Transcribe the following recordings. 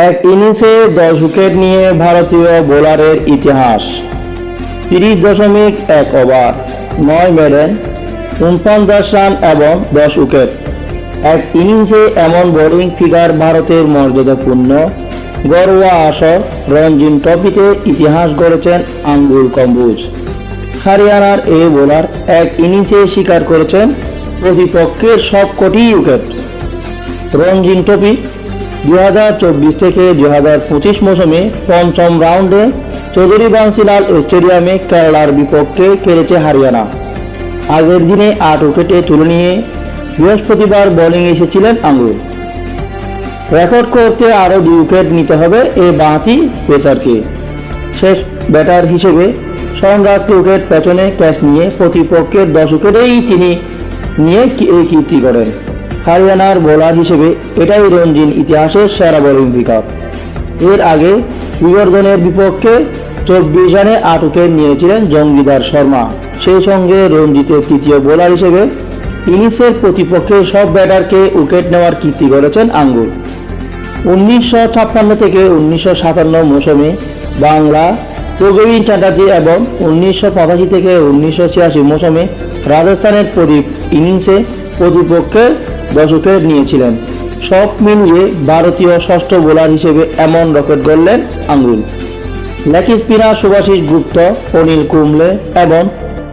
এক ইনিংসে 10 উইকেট নিয়ে ভারতীয় বোলারের ইতিহাস। 30.1 ওভার, 9 মেডেন, 49 রান এবং 10 উইকেট। এক ইনিংসে এমন বোলিং ফিগার ভারতের মর্যাদাপূর্ণ ঘরোয়া আসর রঞ্জি ট্রফিতে ইতিহাস গড়েছেন আঙ্গুল কম্বোজ। হরিয়ানার এই বোলার এক ইনিংসে শিকার করেছেন প্রতিপক্ষের সবকটি উইকেট। রঞ্জি ট্রফি 2024 থেকে 2025 মৌসুমে পঞ্চম রাউন্ডে চৌধুরী বাংশীলাল স্টেডিয়ামে কেরালার বিপক্ষে খেলেছে হরিয়ানা। আগের দিনে 8 উইকেটে তুলে নিয়ে বৃহস্পতিবার বোলিং এসেছিলেন আঙ্গুল। রেকর্ড করতে আরও 2 উইকেট নিতে হবে এই বাঁহাতি পেসারকে। শেষ ব্যাটার হিসেবে সনরাজকে উইকেট পেছনে ক্যাচ নিয়ে প্রতিপক্ষের 10 উইকেটেই তিনি নিয়ে এই কীর্তি করেন। হরিয়ানার বোলার হিসেবে এটাই রঞ্জির ইতিহাসের সেরা বোলিং পিকআপ। এর আগে বিবর্ধনের বিপক্ষে 24 রানে 8 উইকেট নিয়েছিলেন জঙ্গিদার শর্মা। সেই সঙ্গে রঞ্জিতের তৃতীয় বোলার হিসেবে ইনিংসের প্রতিপক্ষের সব ব্যাটারকে উইকেট নেওয়ার কীর্তি করেছেন আঙ্গুল। 1956 থেকে 1957 মৌসুমে বাংলা প্রবীণ চ্যাটার্জি এবং 1985 থেকে 1986 মৌসুমে রাজস্থানের প্রদীপ ইনিংসে প্রতিপক্ষের 10 উইকেট নিয়েছিলেন। সব মিলিয়ে ভারতীয় ষষ্ঠ বোলার হিসেবে এমন রেকর্ড গড়লেন আঙ্গুল। লেগ স্পিনার শুভাশিস গুপ্ত, অনিল কুম্বলে এবং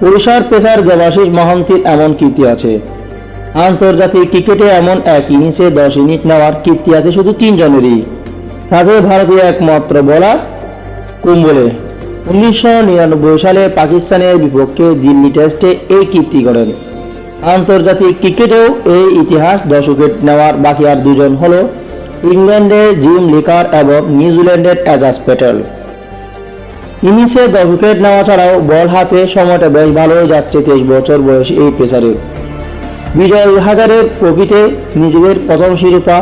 ওড়িশার পেসার দেবাশিস মহান্তির এমন কীর্তি আছে। আন্তর্জাতিক ক্রিকেটে এমন এক ইনিংসে 10 ইনিংস নেওয়ার কীর্তি আছে শুধু 3 জনেরই। তাদের ভারতীয় একমাত্র বোলার কুম্বলে 1999 সালে পাকিস্তানের বিপক্ষে দিল্লি টেস্টে এই কীর্তি করেন। আন্তর্জাতিক ক্রিকেটেও এই ইতিহাস 10 উইকেট নেওয়ার বাকি আর 2 জন হল ইংল্যান্ডের জিম লিকার এবং নিউজিল্যান্ডের এজাজ প্যাটেল। ইনিংসে 10 উইকেট নেওয়া ছাড়াও বল হাতে সময়টা বেশ ভালোই যাচ্ছে 23 বছর বয়সী এই পেসারের। বিজয় হাজারের ট্রফিতে নিজেদের প্রথম শিরোপা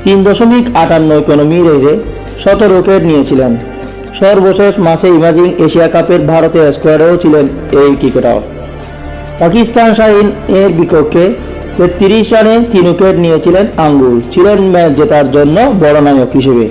3.58 ইকোনমি রেঞ্জে 17 উইকেট নিয়েছিলেন। সর্বশেষ মাসে ইমাজিং এশিয়া কাপের ভারতের স্কোয়াডেও ছিলেন এই ক্রিকেটার। পাকিস্তান শাহিন এর বিপক্ষে 33 রানে 3 উইকেট নিয়েছিলেন আঙ্গুল, ছিলেন ম্যাচ জেতার জন্য বড় নায়ক হিসেবে।